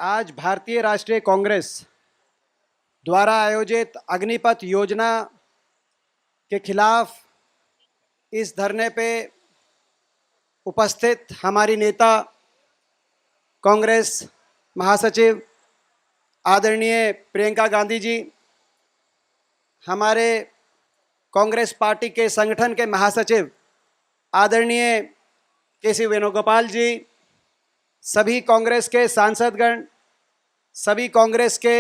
आज भारतीय राष्ट्रीय कांग्रेस द्वारा आयोजित अग्निपथ योजना के खिलाफ इस धरने पे उपस्थित हमारी नेता कांग्रेस महासचिव आदरणीय प्रियंका गांधी जी, हमारे कांग्रेस पार्टी के संगठन के महासचिव आदरणीय के.सी. वेणुगोपाल जी, सभी कांग्रेस के सांसदगण, सभी कांग्रेस के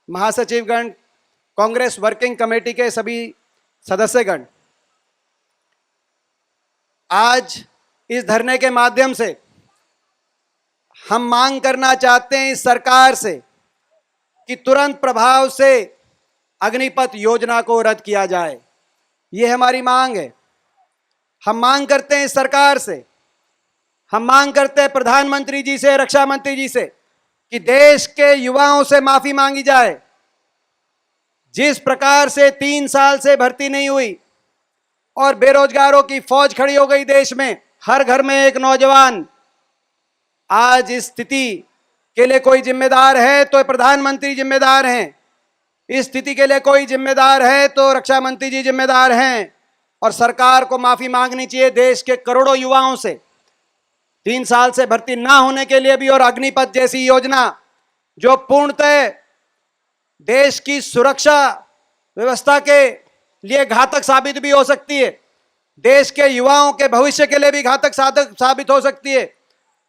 महासचिवगण, कांग्रेस वर्किंग कमेटी के सभी सदस्यगण, आज इस धरने के माध्यम से हम मांग करना चाहते हैं इस सरकार से कि तुरंत प्रभाव से अग्निपथ योजना को रद्द किया जाए। ये हमारी मांग है। हम मांग करते हैं इस सरकार से, हम मांग करते हैं प्रधानमंत्री जी से, रक्षा मंत्री जी से कि देश के युवाओं से माफी मांगी जाए। जिस प्रकार से 3 साल से भर्ती नहीं हुई और बेरोजगारों की फौज खड़ी हो गई देश में, हर घर में एक नौजवान, आज इस स्थिति के लिए कोई जिम्मेदार है तो प्रधानमंत्री जिम्मेदार हैं, इस स्थिति के लिए कोई जिम्मेदार है तो रक्षा मंत्री जी जिम्मेदार हैं, और सरकार को माफी मांगनी चाहिए देश के करोड़ों युवाओं से 3 साल से भर्ती ना होने के लिए भी। और अग्निपथ जैसी योजना जो पूर्णतः देश की सुरक्षा व्यवस्था के लिए घातक साबित भी हो सकती है, देश के युवाओं के भविष्य के लिए भी घातक साबित हो सकती है,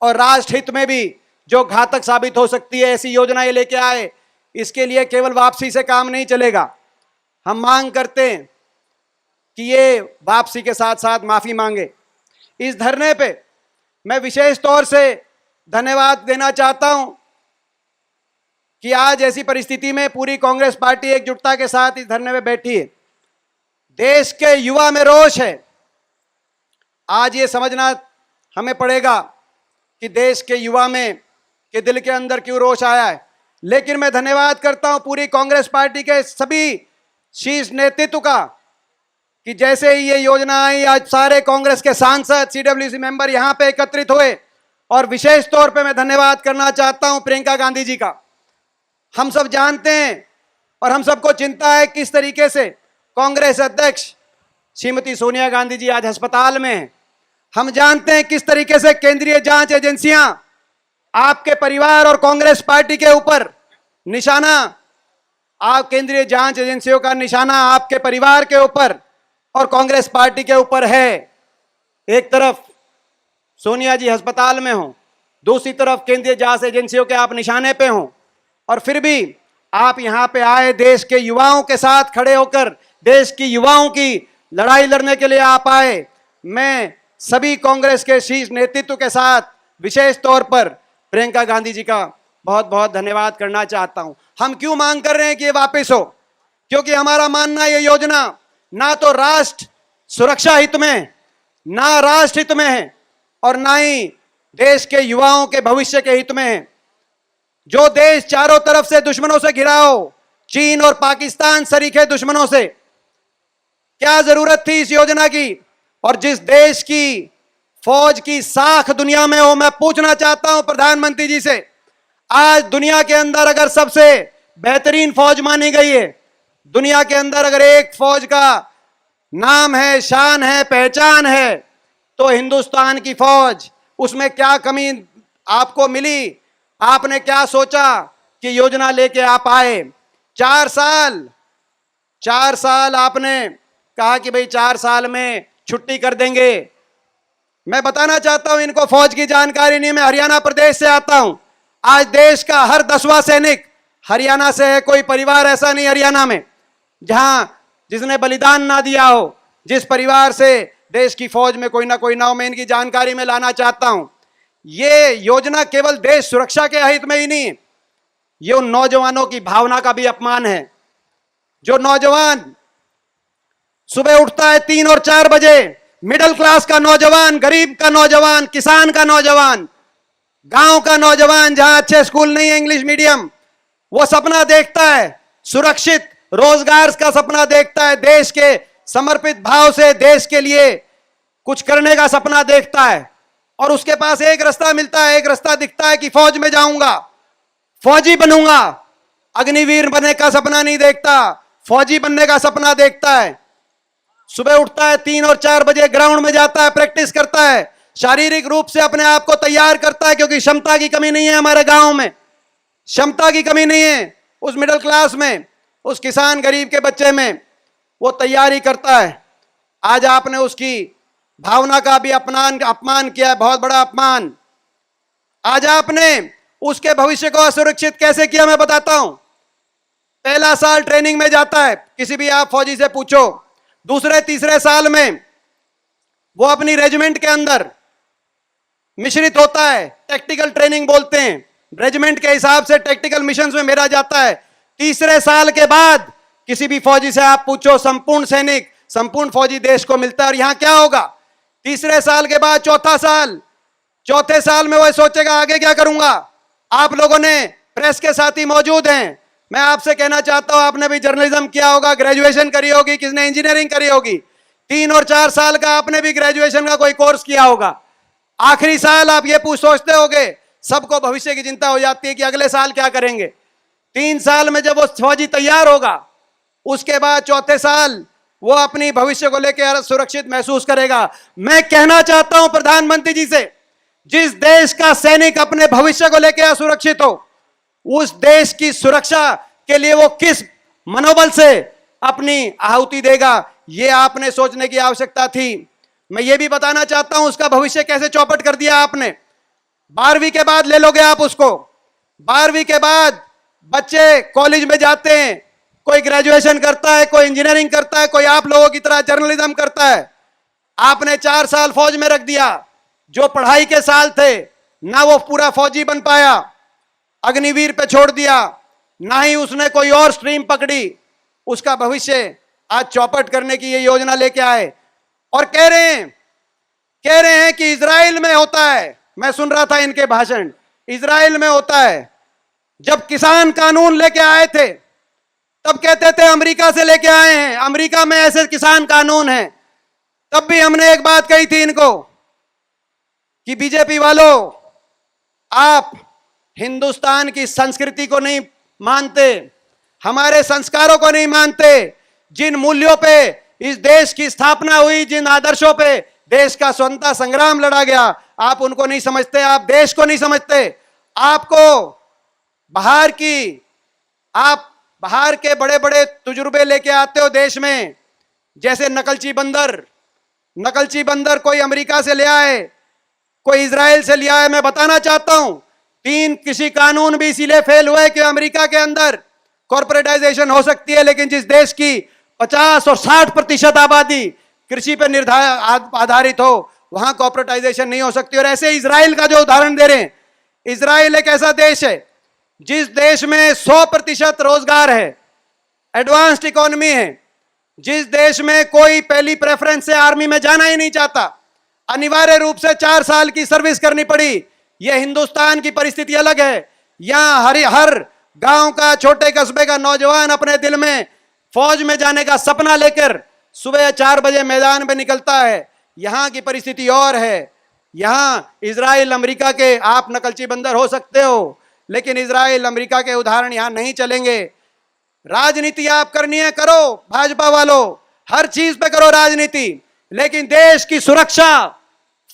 और राष्ट्र हित में भी जो घातक साबित हो सकती है, ऐसी योजनाएं लेके आए। इसके लिए केवल वापसी से काम नहीं चलेगा। हम मांग करते हैं कि ये वापसी के साथ साथ माफी मांगे। इस धरने पे मैं विशेष तौर से धन्यवाद देना चाहता हूं कि आज ऐसी परिस्थिति में पूरी कांग्रेस पार्टी एकजुटता के साथ इस धरने में बैठी है। देश के युवा में रोष है। आज ये समझना हमें पड़ेगा कि देश के युवा में के दिल के अंदर क्यों रोष आया है। लेकिन मैं धन्यवाद करता हूं पूरी कांग्रेस पार्टी के सभी शीर्ष नेतृत्व का कि जैसे ही ये योजना आई, आज सारे कांग्रेस के सांसद, सीडब्ल्यूसी मेंबर यहां पे एकत्रित हुए। और विशेष तौर पे मैं धन्यवाद करना चाहता हूं प्रियंका गांधी जी का। हम सब जानते हैं और हम सबको चिंता है किस तरीके से कांग्रेस अध्यक्ष श्रीमती सोनिया गांधी जी आज अस्पताल में हैं। हम जानते हैं किस तरीके से केंद्रीय जांच एजेंसियां आपके परिवार और कांग्रेस पार्टी के ऊपर निशाना, आप केंद्रीय जांच एजेंसियों का निशाना आपके परिवार के ऊपर और कांग्रेस पार्टी के ऊपर है। एक तरफ सोनिया जी अस्पताल में हो, दूसरी तरफ केंद्रीय जांच एजेंसियों के आप निशाने पे हो, और फिर भी आप यहां पे आए देश के युवाओं के साथ खड़े होकर, देश की युवाओं की लड़ाई लड़ने के लिए आप आए। मैं सभी कांग्रेस के शीर्ष नेतृत्व के साथ विशेष तौर पर प्रियंका गांधी जी का बहुत बहुत धन्यवाद करना चाहता हूं। हम क्यों मांग कर रहे हैं कि ये वापस हो? क्योंकि हमारा मानना ये योजना ना तो राष्ट्र सुरक्षा हित में, ना राष्ट्र हित में है, और ना ही देश के युवाओं के भविष्य के हित में है। जो देश चारों तरफ से दुश्मनों से घिरा हो, चीन और पाकिस्तान सरीखे दुश्मनों से, क्या जरूरत थी इस योजना की? और जिस देश की फौज की साख दुनिया में हो, मैं पूछना चाहता हूं प्रधानमंत्री जी से, आज दुनिया के अंदर अगर सबसे बेहतरीन फौज मानी गई है, दुनिया के अंदर अगर एक फौज का नाम है, शान है, पहचान है, तो हिंदुस्तान की फौज। उसमें क्या कमी आपको मिली? आपने क्या सोचा कि योजना लेके आप आए? 4 साल आपने कहा कि भाई 4 साल में छुट्टी कर देंगे। मैं बताना चाहता हूं इनको फौज की जानकारी नहीं। मैं हरियाणा प्रदेश से आता हूं। आज देश का हर 10वां सैनिक हरियाणा से है। कोई परिवार ऐसा नहीं हरियाणा में जहां जिसने बलिदान ना दिया हो, जिस परिवार से देश की फौज में कोई ना हो। मैं इनकी जानकारी में लाना चाहता हूं। ये योजना केवल देश सुरक्षा के हित में ही नहीं, ये उन नौजवानों की भावना का भी अपमान है। जो नौजवान सुबह उठता है 3 और 4 बजे, मिडिल क्लास का नौजवान, गरीब का नौजवान, किसान का नौजवान, गांव का नौजवान जहां अच्छे स्कूल नहीं है, इंग्लिश मीडियम, वो सपना देखता है सुरक्षित रोजगार का सपना देखता है, देश के समर्पित भाव से देश के लिए कुछ करने का सपना देखता है। और उसके पास एक रास्ता मिलता है, एक रास्ता दिखता है कि फौज में जाऊंगा, फौजी बनूंगा। अग्निवीर बनने का सपना नहीं देखता, फौजी बनने का सपना देखता है। सुबह उठता है 3 और 4 बजे, ग्राउंड में जाता है, प्रैक्टिस करता है, शारीरिक रूप से अपने आप को तैयार करता है, क्योंकि क्षमता की कमी नहीं है हमारे गांव में, क्षमता की कमी नहीं है उस मिडिल क्लास में, उस किसान गरीब के बच्चे में। वो तैयारी करता है। आज आपने उसकी भावना का भी अपमान किया है, बहुत बड़ा अपमान। आज आपने उसके भविष्य को असुरक्षित कैसे किया, मैं बताता हूं। पहला साल ट्रेनिंग में जाता है, किसी भी आप फौजी से पूछो, दूसरे तीसरे साल में वो अपनी रेजिमेंट के अंदर मिश्रित होता है, टैक्टिकल ट्रेनिंग बोलते हैं, रेजिमेंट के हिसाब से टैक्टिकल मिशंस में मेरा जाता है। तीसरे साल के बाद किसी भी फौजी से आप पूछो, संपूर्ण सैनिक, संपूर्ण फौजी देश को मिलता है। और यहां क्या होगा, तीसरे साल के बाद चौथा साल, चौथे साल में वह सोचेगा आगे क्या करूंगा। आप लोगों ने प्रेस के साथी मौजूद हैं, मैं आपसे कहना चाहता हूं, आपने भी जर्नलिज्म किया होगा, ग्रेजुएशन करी होगी, किसने इंजीनियरिंग करी होगी, 3 और 4 साल का आपने भी ग्रेजुएशन का कोई कोर्स किया होगा। आखिरी साल आप ये सोचते होगे, सबको भविष्य की चिंता हो जाती है कि अगले साल क्या करेंगे। 3 साल में जब वो फौजी तैयार होगा, उसके बाद चौथे साल वो अपनी भविष्य को लेकर सुरक्षित महसूस करेगा। मैं कहना चाहता हूं प्रधानमंत्री जी से, जिस देश का सैनिक अपने भविष्य को लेकर असुरक्षित हो, उस देश की सुरक्षा के लिए वो किस मनोबल से अपनी आहुति देगा, ये आपने सोचने की आवश्यकता थी। मैं ये भी बताना चाहता हूं, उसका भविष्य कैसे चौपट कर दिया आपने। 12वीं के बाद ले लोगे आप उसको, 12वीं के बाद बच्चे कॉलेज में जाते हैं, कोई ग्रेजुएशन करता है, कोई इंजीनियरिंग करता है, कोई आप लोगों की तरह जर्नलिज्म करता है। आपने 4 साल फौज में रख दिया, जो पढ़ाई के साल थे ना वो पूरा फौजी बन पाया, अग्निवीर पे छोड़ दिया, ना ही उसने कोई और स्ट्रीम पकड़ी। उसका भविष्य आज चौपट करने की ये योजना लेके आए और कह रहे हैं कि इजराइल में होता है। मैं सुन रहा था इनके भाषण, इजराइल में होता है। जब किसान कानून लेके आए थे तब कहते थे अमेरिका से लेके आए हैं, अमेरिका में ऐसे किसान कानून हैं। तब भी हमने एक बात कही थी इनको कि बीजेपी वालों, आप हिंदुस्तान की संस्कृति को नहीं मानते, हमारे संस्कारों को नहीं मानते, जिन मूल्यों पे इस देश की स्थापना हुई, जिन आदर्शों पे देश का स्वतंत्रता संग्राम लड़ा गया, आप उनको नहीं समझते, आप देश को नहीं समझते। आपको आप बाहर के बड़े बड़े तजुर्बे लेके आते हो देश में, जैसे नकलची बंदर कोई अमेरिका से ले आए, कोई इजराइल से ले आए। मैं बताना चाहता हूं, 3 कृषि कानून भी इसीलिए फेल हुए कि अमेरिका के अंदर कॉर्पोरेटाइजेशन हो सकती है, लेकिन जिस देश की 50 और 60% आबादी कृषि पर आधारित हो, वहां कॉर्पोरेटाइजेशन नहीं हो सकती। और ऐसे इजराइल का जो उदाहरण दे रहे हैं, इजराइल एक ऐसा देश है जिस देश में 100% रोजगार है, एडवांस्ड इकोनॉमी है, जिस देश में कोई पहली प्रेफरेंस से आर्मी में जाना ही नहीं चाहता, अनिवार्य रूप से 4 साल की सर्विस करनी पड़ी। यह हिंदुस्तान की परिस्थिति अलग है। यहां हर गांव का, छोटे कस्बे का नौजवान अपने दिल में फौज में जाने का सपना लेकर सुबह 4 बजे मैदान में निकलता है। यहां की परिस्थिति और है। यहां इजराइल अमेरिका के आप नकलची बंदर हो सकते हो, लेकिन इजराइल अमेरिका के उदाहरण यहां नहीं चलेंगे। राजनीति आप करनी है करो, भाजपा वालों, हर चीज पे करो राजनीति, लेकिन देश की सुरक्षा,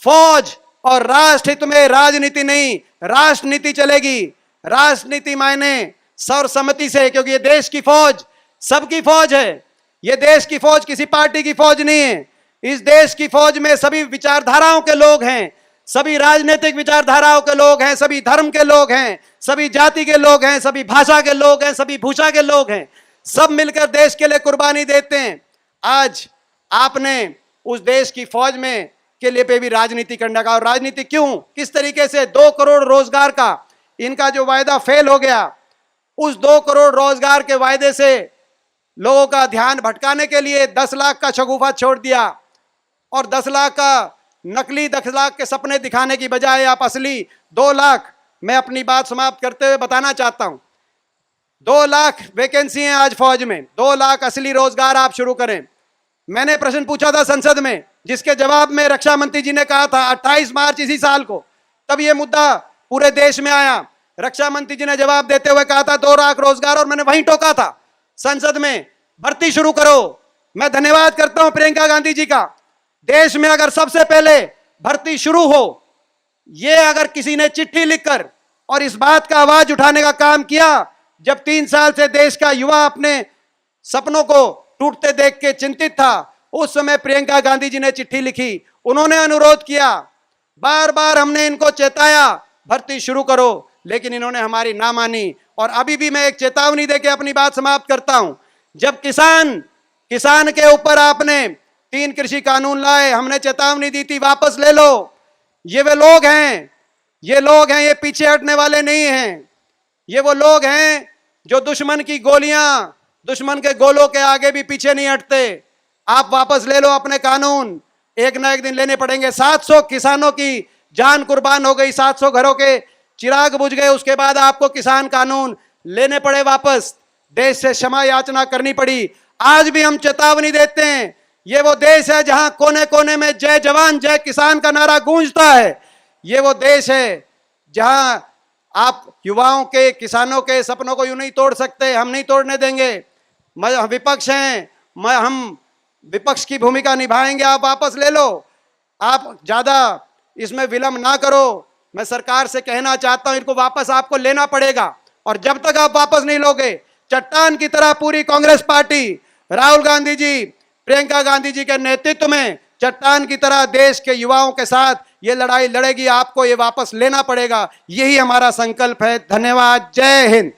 फौज और राष्ट्र हित में राजनीति नहीं, राष्ट्रनीति चलेगी। राजनीति मायने सर्वसम्मति से, क्योंकि ये देश की फौज सबकी फौज है। ये देश की फौज किसी पार्टी की फौज नहीं है। इस देश की फौज में सभी विचारधाराओं के लोग हैं, सभी राजनीतिक विचारधाराओं के लोग हैं, सभी धर्म के लोग हैं, सभी जाति के लोग हैं, सभी भाषा के लोग हैं, सभी भूषा के लोग हैं। सब मिलकर देश के लिए कुर्बानी देते हैं। आज आपने उस देश की फौज में के लिए पे भी राजनीति करने का, और राजनीति क्यों, किस तरीके से 2 करोड़ रोजगार का इनका जो वायदा फेल हो गया, उस 2 करोड़ रोजगार के वायदे से लोगों का ध्यान भटकाने के लिए 10 लाख का शगुफा छोड़ दिया, और 10 लाख का नकली 10 लाख के सपने दिखाने की बजाय आप असली 2 लाख, मैं अपनी बात समाप्त करते हुए बताना चाहता हूं, 2 लाख वैकेंसी हैं आज फौज में, 2 लाख असली रोजगार आप शुरू करें। मैंने प्रश्न पूछा था संसद में, जिसके जवाब में रक्षा मंत्री जी ने कहा था 28 मार्च इसी साल को, तब ये मुद्दा पूरे देश में आया। रक्षा मंत्री जी ने जवाब देते हुए कहा था 2 लाख रोजगार, और मैंने वहीं टोका था संसद में, भर्ती शुरू करो। मैं धन्यवाद करता हूं प्रियंका गांधी जी का। देश में अगर सबसे पहले भर्ती शुरू हो, ये अगर किसी ने चिट्ठी लिखकर और इस बात का आवाज उठाने का काम किया, जब 3 साल से देश का युवा अपने सपनों को टूटते देख के चिंतित था, उस समय प्रियंका गांधी जी ने चिट्ठी लिखी, उन्होंने अनुरोध किया, बार बार हमने इनको चेताया भर्ती शुरू करो, लेकिन इन्होंने हमारी ना मानी। और अभी भी मैं एक चेतावनी देके अपनी बात समाप्त करता हूं। जब किसान के ऊपर आपने 3 कृषि कानून लाए, हमने चेतावनी दी थी वापस ले लो। ये वे लोग हैं, ये पीछे हटने वाले नहीं हैं। ये वो लोग हैं जो दुश्मन की गोलियां, दुश्मन के गोलों के आगे भी पीछे नहीं हटते। आप वापस ले लो अपने कानून, एक ना एक दिन लेने पड़ेंगे। 700 किसानों की जान कुर्बान हो गई, 700 घरों के चिराग बुझ गए, उसके बाद आपको किसान कानून लेने पड़े वापस, देश से क्षमा याचना करनी पड़ी। आज भी हम चेतावनी देते हैं, ये वो देश है जहां कोने कोने में जय जवान जय किसान का नारा गूंजता है। ये वो देश है जहां आप युवाओं के, किसानों के सपनों को यूं नहीं तोड़ सकते, हम नहीं तोड़ने देंगे। विपक्ष हैं, हम विपक्ष की भूमिका निभाएंगे। आप वापस ले लो, आप ज्यादा इसमें विलंब ना करो। मैं सरकार से कहना चाहता हूं, इनको वापस आपको लेना पड़ेगा, और जब तक आप वापस नहीं लोगे, चट्टान की तरह पूरी कांग्रेस पार्टी, राहुल गांधी जी, प्रियंका गांधी जी के नेतृत्व में चट्टान की तरह देश के युवाओं के साथ ये लड़ाई लड़ेगी। आपको ये वापस लेना पड़ेगा, यही हमारा संकल्प है। धन्यवाद। जय हिंद।